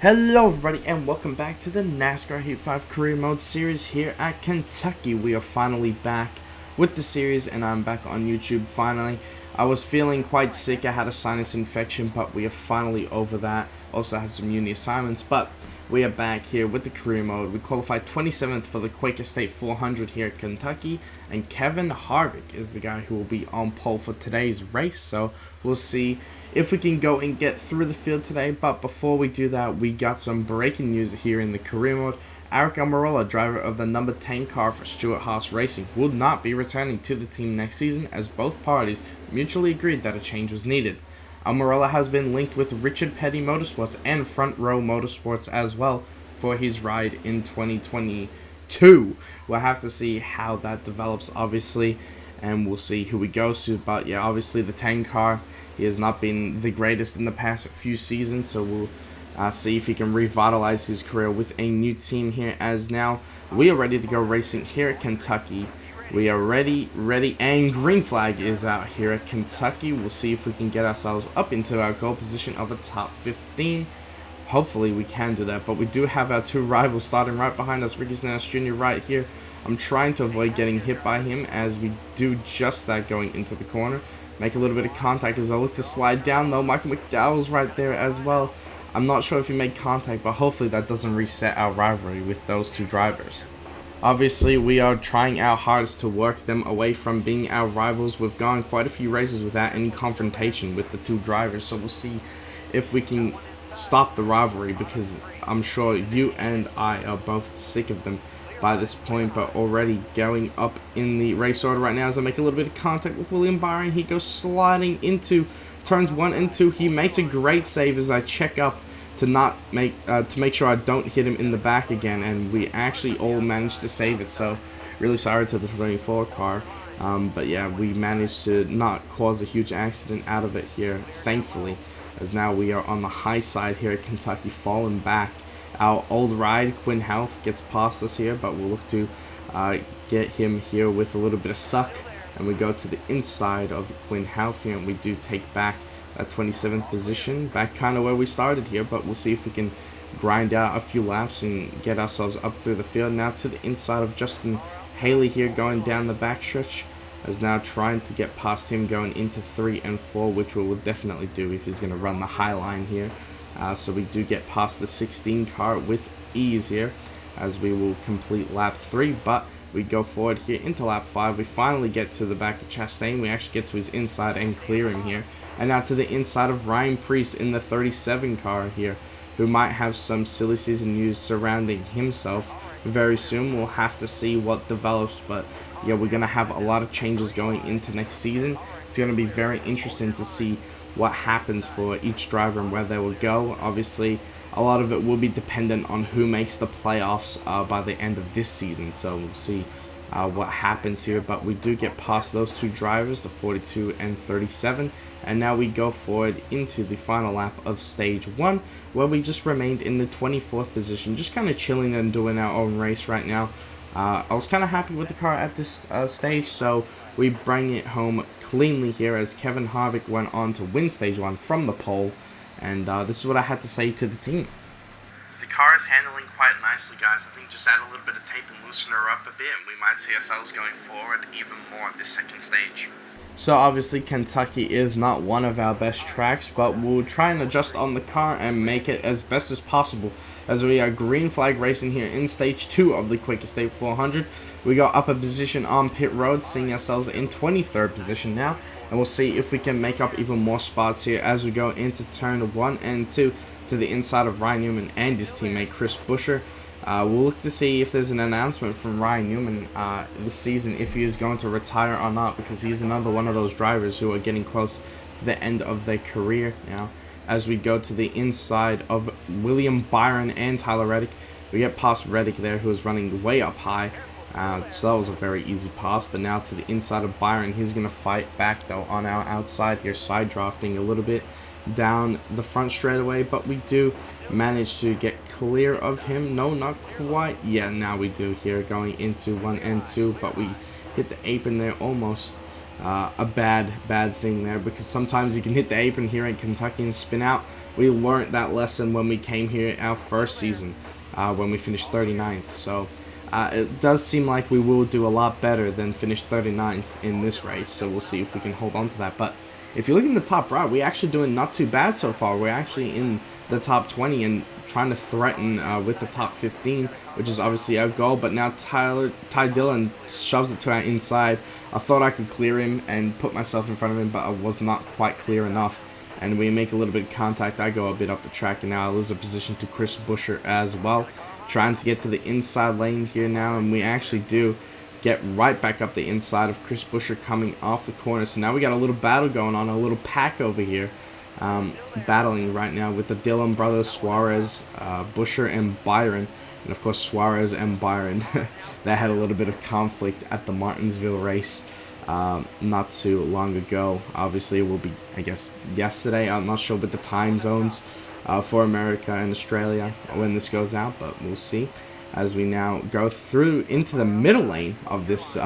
Hello everybody and welcome back to the NASCAR Heat 5 Career Mode series here at Kentucky. We are finally back with the series and I'm back on YouTube finally. I was feeling quite sick, I had a sinus infection, but we are finally over that. Also had some uni assignments, but we are back here with the career mode. We qualified 27th for the Quaker State 400 here at Kentucky, and Kevin Harvick is the guy who will be on pole for today's race, so we'll see if we can go and get through the field today. But before we do that, we got some breaking news here in the career mode. Almirola, driver of the number 10 car for Stewart-Haas Racing, will not be returning to the team next season, as both parties mutually agreed that a change was needed. Almirola has been linked with Richard Petty Motorsports and Front Row Motorsports as well for his ride in 2022. We'll have to see how that develops, obviously, and we'll see who he goes to. But yeah, obviously the 10 car, he has not been the greatest in the past few seasons, so we'll see if he can revitalize his career with a new team here, as now we are ready to go racing here at Kentucky. We are ready, and green flag is out here at Kentucky. We'll see if we can get ourselves up into our goal position of a top 15. Hopefully we can do that, but we do have our two rivals starting right behind us. Ricky Stenhouse Jr. right here. I'm trying to avoid getting hit by him as we do just that going into the corner. Make a little bit of contact as I look to slide down, though. Michael McDowell's right there as well. I'm not sure if he made contact, but hopefully that doesn't reset our rivalry with those two drivers. Obviously, we are trying our hardest to work them away from being our rivals. We've gone quite a few races without any confrontation with the two drivers, so we'll see if we can stop the rivalry, because I'm sure you and I are both sick of them by this point. But already going up in the race order right now as I make a little bit of contact with William Byron. He goes sliding into turns 1 and 2. He makes a great save as I check up to make sure I don't hit him in the back again, and we actually all managed to save it. So really sorry to the 24 car, but yeah, we managed to not cause a huge accident out of it here, thankfully, as now we are on the high side here at Kentucky, falling back. Our old ride, Quinn Health, gets past us here, but we'll look to get him here with a little bit of suck, and we go to the inside of Quinn Health here, and we do take back that 27th position, back kind of where we started here. But we'll see if we can grind out a few laps and get ourselves up through the field. Now to the inside of Justin Haley here, going down the backstretch, as now trying to get past him going into 3 and 4, which we will definitely do if he's going to run the high line here. So we do get past the 16 car with ease here, as we will complete lap 3, but we go forward here into lap 5. We finally get to the back of Chastain. We actually get to his inside and clear him here. And now to the inside of Ryan Preece in the 37 car here, who might have some silly season news surrounding himself very soon. We'll have to see what develops, but yeah, we're going to have a lot of changes going into next season. It's going to be very interesting to see what happens for each driver and where they will go. Obviously, a lot of it will be dependent on who makes the playoffs by the end of this season, so we'll see what happens here. But we do get past those two drivers, the 42 and 37, and now we go forward into the final lap of stage 1, where we just remained in the 24th position, just kind of chilling and doing our own race right now. I was kind of happy with the car at this stage, so we bring it home cleanly here, as Kevin Harvick went on to win stage 1 from the pole. And this is what I had to say to the team. The car is handling quite nicely, guys. I think just add a little bit of tape and loosen her up a bit, and we might see ourselves going forward even more at this second stage. So obviously Kentucky is not one of our best tracks, but we'll try and adjust on the car and make it as best as possible, as we are green flag racing here in stage 2 of the Quaker State 400. We got up a position on pit road, seeing ourselves in 23rd position now, and we'll see if we can make up even more spots here as we go into turn 1 and 2 to the inside of Ryan Newman and his teammate Chris Buescher. We'll look to see if there's an announcement from Ryan Newman this season, if he is going to retire or not, because he's another one of those drivers who are getting close to the end of their career now. As we go to the inside of William Byron and Tyler Reddick, we get past Reddick there, who is running way up high. So that was a very easy pass, but now to the inside of Byron. He's going to fight back though on our outside here, side drafting a little bit down the front straightaway, but we do manage to get clear of him. No, not quite. Yeah, now we do here, going into 1 and 2, but we hit the apron there almost a bad thing there, because sometimes you can hit the apron here in Kentucky and spin out. We learned that lesson when we came here our first season, when we finished 39th. So it does seem like we will do a lot better than finish 39th in this race. So we'll see if we can hold on to that. But if you look in the top right, we're actually doing not too bad so far. We're actually in the top 20 and trying to threaten with the top 15, which is obviously our goal. But now Ty Dillon shoves it to our inside. I thought I could clear him and put myself in front of him, but I was not quite clear enough. And we make a little bit of contact. I go a bit up the track, and now I lose a position to Chris Buescher as well. Trying to get to the inside lane here now, and we actually do get right back up the inside of Chris Buescher coming off the corner. So now we got a little battle going on, a little pack over here. Battling right now with the Dillon brothers, Suarez, Buescher, and Byron. And of course Suarez and Byron, they had a little bit of conflict at the Martinsville race not too long ago. Obviously it will be, I guess, yesterday. I'm not sure with the time zones for America and Australia when this goes out, but we'll see as we now go through into the middle lane of this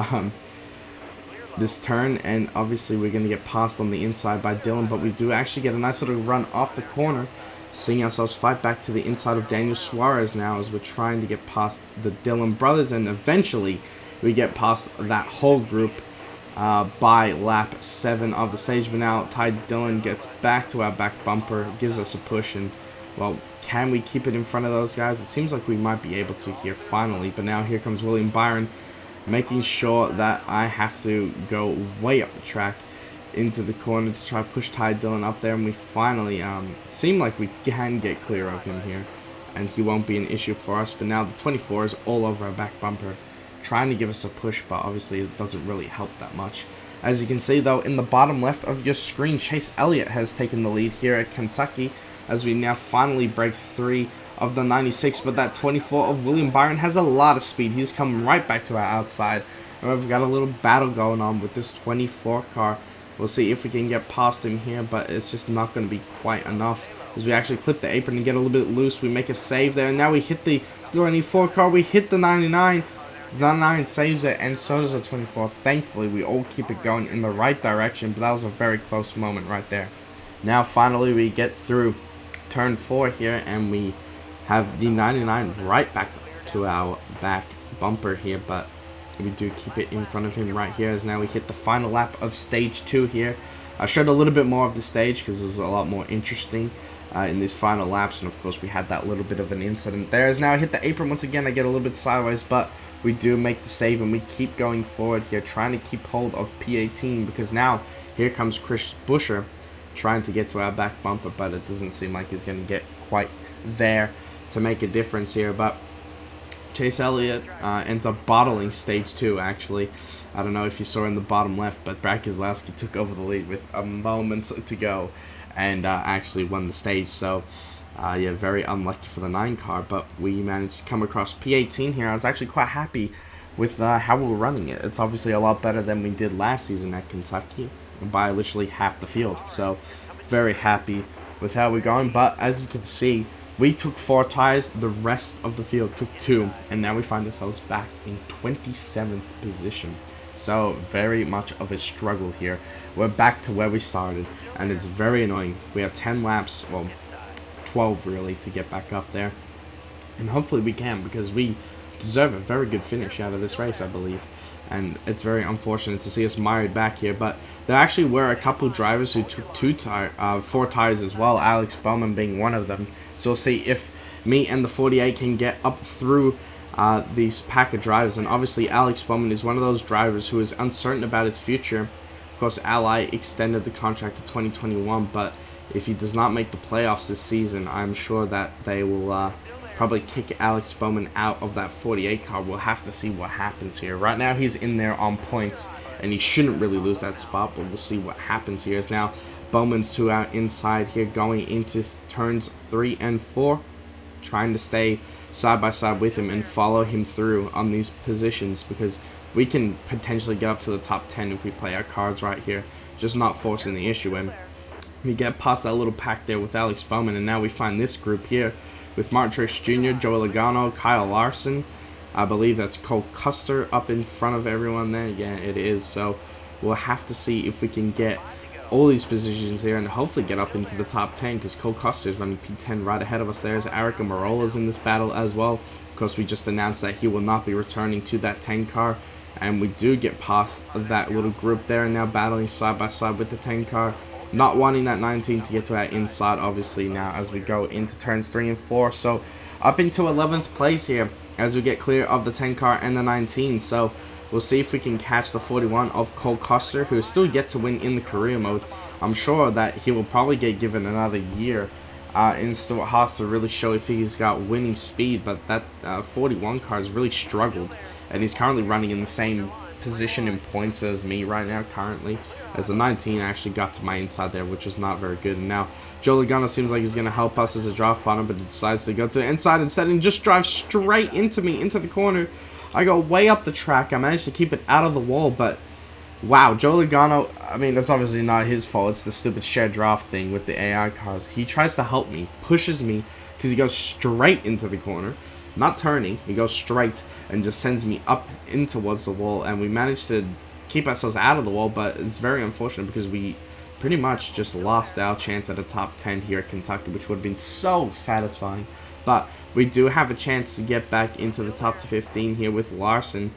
this turn. And obviously we're going to get passed on the inside by Dillon, but we do actually get a nice little run off the corner, seeing ourselves fight back to the inside of Daniel Suarez now as we're trying to get past the Dillon brothers, and eventually we get past that whole group by lap 7 of the stage. But now Ty Dillon gets back to our back bumper, gives us a push, and well, can we keep it in front of those guys? It seems like we might be able to here finally. But now here comes William Byron, making sure that I have to go way up the track into the corner to try to push Ty Dillon up there, and we finally seem like we can get clear of him here, and he won't be an issue for us. But now the 24 is all over our back bumper, trying to give us a push, but obviously it doesn't really help that much. As you can see though, in the bottom left of your screen, Chase Elliott has taken the lead here at Kentucky as we now finally break 3 of the 96, but that 24 of William Byron has a lot of speed. He's coming right back to our outside, and we've got a little battle going on with this 24 car. We'll see if we can get past him here, but it's just not going to be quite enough as we actually clip the apron and get a little bit loose. We make a save there, and now we hit the 24 car. We hit the 99. The 9 saves it, and so does the 24. Thankfully, we all keep it going in the right direction, but that was a very close moment right there. Now, finally, we get through turn 4 here, and we have the 99 right back to our back bumper here, but we do keep it in front of him right here as now we hit the final lap of stage 2 here. I showed a little bit more of the stage because it's a lot more interesting in these final laps, and of course we had that little bit of an incident there. As now I hit the apron once again, I get a little bit sideways, but we do make the save, and we keep going forward here, trying to keep hold of P18, because now here comes Chris Buescher trying to get to our back bumper, but it doesn't seem like he's going to get quite there to make a difference here. But Chase Elliott ends up bottling stage 2, actually. I don't know if you saw in the bottom left, but Brad Keselowski took over the lead with moments to go and actually won the stage. So, yeah, very unlucky for the 9 car, but we managed to come across P18 here. I was actually quite happy with how we were running it. It's obviously a lot better than we did last season at Kentucky by literally half the field. So, very happy with how we're going. But as you can see, we took 4 tires, the rest of the field took 2, and now we find ourselves back in 27th position. So very much of a struggle here. We're back to where we started, and it's very annoying. We have 10 laps, well, 12 really, to get back up there. And hopefully we can, because we deserve a very good finish out of this race, I believe. And it's very unfortunate to see us mired back here, but there actually were a couple drivers who took 4 tires as well, Alex Bowman being one of them. So we'll see if me and the 48 can get up through these pack of drivers. And obviously Alex Bowman is one of those drivers who is uncertain about his future. Of course, Ally extended the contract to 2021, but if he does not make the playoffs this season, I'm sure that they will probably kick Alex Bowman out of that 48 car. We'll have to see what happens here. Right now he's in there on points, and he shouldn't really lose that spot, but we'll see what happens here. As now Bowman's to our inside here, going into turns 3 and 4, trying to stay side by side with him and follow him through on these positions, because we can potentially get up to the top 10 if we play our cards right here, just not forcing the issue. And we get past that little pack there with Alex Bowman, and now we find this group here with Martin Truex Jr., Joey Logano, Kyle Larson. I believe that's Cole Custer up in front of everyone there. Yeah, it is. So we'll have to see if we can get all these positions here and hopefully get up into the top 10, because Cole Custer is running P10 right ahead of us. There's Almirola in this battle as well. Of course, we just announced that he will not be returning to that 10 car, and we do get past that little group there and now battling side by side with the 10 car, not wanting that 19 to get to our inside obviously now as we go into turns 3 and 4. So up into 11th place here as we get clear of the 10 car and the 19. So we'll see if we can catch the 41 of Cole Custer, who is still yet to win in the career mode. I'm sure that he will probably get given another year in Stuart Haas to really show if he's got winning speed, but that 41 car has really struggled, and he's currently running in the same position in points as me right now currently, as the 19 actually got to my inside there, which is not very good. And now Joe Logano seems like he's going to help us as a draft partner, but he decides to go to the inside instead and just drive straight into me, into the corner. I go way up the track. I managed to keep it out of the wall, but wow, Joe Logano, I mean, that's obviously not his fault. It's the stupid shared draft thing with the AI cars. He tries to help me, pushes me, because he goes straight into the corner, not turning. He goes straight and just sends me up in towards the wall, and we managed to keep ourselves out of the wall, but it's very unfortunate because we pretty much just lost our chance at a top 10 here at Kentucky, which would have been so satisfying. But we do have a chance to get back into the top 15 here with Larson.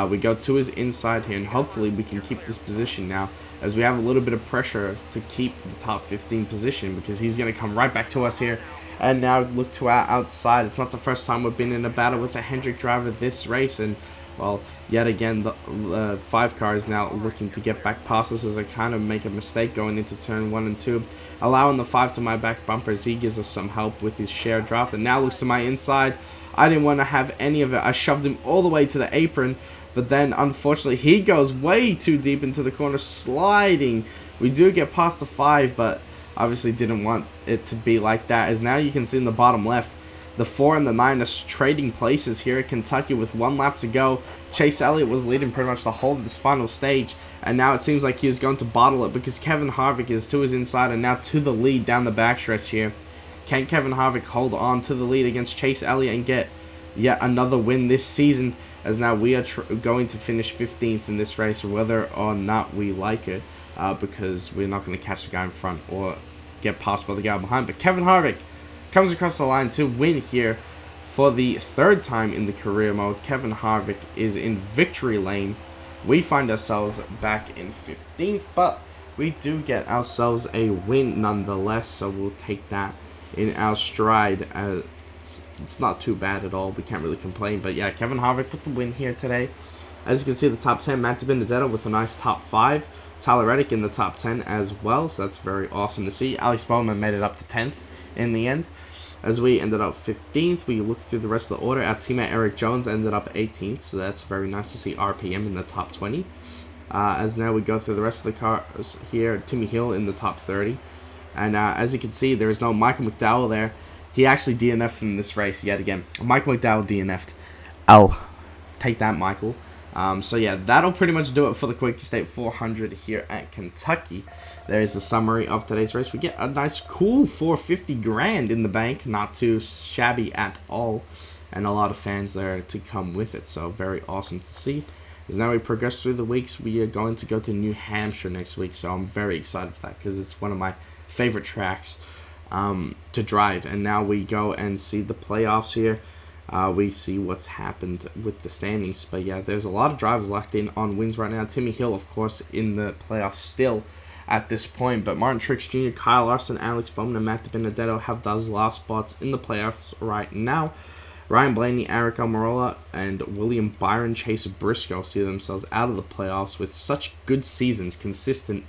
We go to his inside here, and hopefully we can keep this position now, as we have a little bit of pressure to keep the top 15 position, because he's going to come right back to us here. And now look to our outside. It's not the first time we've been in a battle with a Hendrick driver this race, and well, yet again the 5 car is now looking to get back past us as I kind of make a mistake going into turn 1 and 2, allowing the 5 to my back bumper as he gives us some help with his share draft, and now looks to my inside. I didn't want to have any of it. I shoved him all the way to the apron, but then unfortunately he goes way too deep into the corner, sliding. We do get past the 5, but obviously didn't want it to be like that, as now you can see in the bottom left, the 4 and the 9 are trading places here at Kentucky with 1 lap to go. Chase Elliott was leading pretty much the whole of this final stage, and now it seems like he is going to bottle it, because Kevin Harvick is to his inside and now to the lead down the backstretch here. Can Kevin Harvick hold on to the lead against Chase Elliott and get yet another win this season, as now we are going to finish 15th in this race, whether or not we like it, because we're not going to catch the guy in front or get passed by the guy behind. But Kevin Harvick comes across the line to win here for the 3rd time in the career mode. Kevin Harvick is in victory lane. We find ourselves back in 15th, but we do get ourselves a win nonetheless, so we'll take that in our stride. It's not too bad at all. We can't really complain. But yeah, Kevin Harvick with the win here today. As you can see, the top 10, Matt DiBenedetto with a nice top 5. Tyler Reddick in the top 10 as well, so that's very awesome to see. Alex Bowman made it up to 10th in the end, as we ended up 15th. We look through the rest of the order. Our teammate Eric Jones ended up 18th, so that's very nice to see RPM in the top 20. As now we go through the rest of the cars here, Timmy Hill in the top 30. And as you can see, there is no Michael McDowell there. He actually DNF'd from this race yet again. Michael McDowell DNF'd. I'll take that, Michael. So yeah, that'll pretty much do it for the Quickie State 400 here at Kentucky. There is the summary of today's race. We get a nice cool 450 grand in the bank, not too shabby at all, and a lot of fans there to come with it, so very awesome to see. As now we progress through the weeks, we are going to go to New Hampshire next week, so I'm very excited for that, because it's one of my favorite tracks to drive. And now we go and see the playoffs here. We see what's happened with the standings. But yeah, there's a lot of drivers locked in on wins right now. Timmy Hill, of course, in the playoffs still at this point. But Martin Truex Jr., Kyle Larson, Alex Bowman, and Matt DiBenedetto have those last spots in the playoffs right now. Ryan Blaney, Eric Almirola, and William Byron Chase Briscoe see themselves out of the playoffs with such good seasons, consistent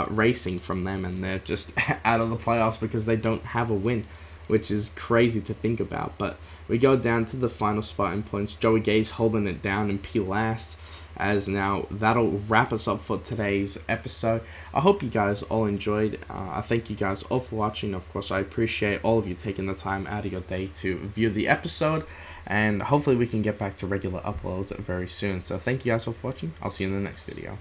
racing from them, and they're just out of the playoffs because they don't have a win, which is crazy to think about. But we go down to the final spot in points. Joey Gay's holding it down in P last, as now that'll wrap us up for today's episode. I hope you guys all enjoyed. I thank you guys all for watching. Of course, I appreciate all of you taking the time out of your day to view the episode, and hopefully we can get back to regular uploads very soon. So thank you guys all for watching. I'll see you in the next video.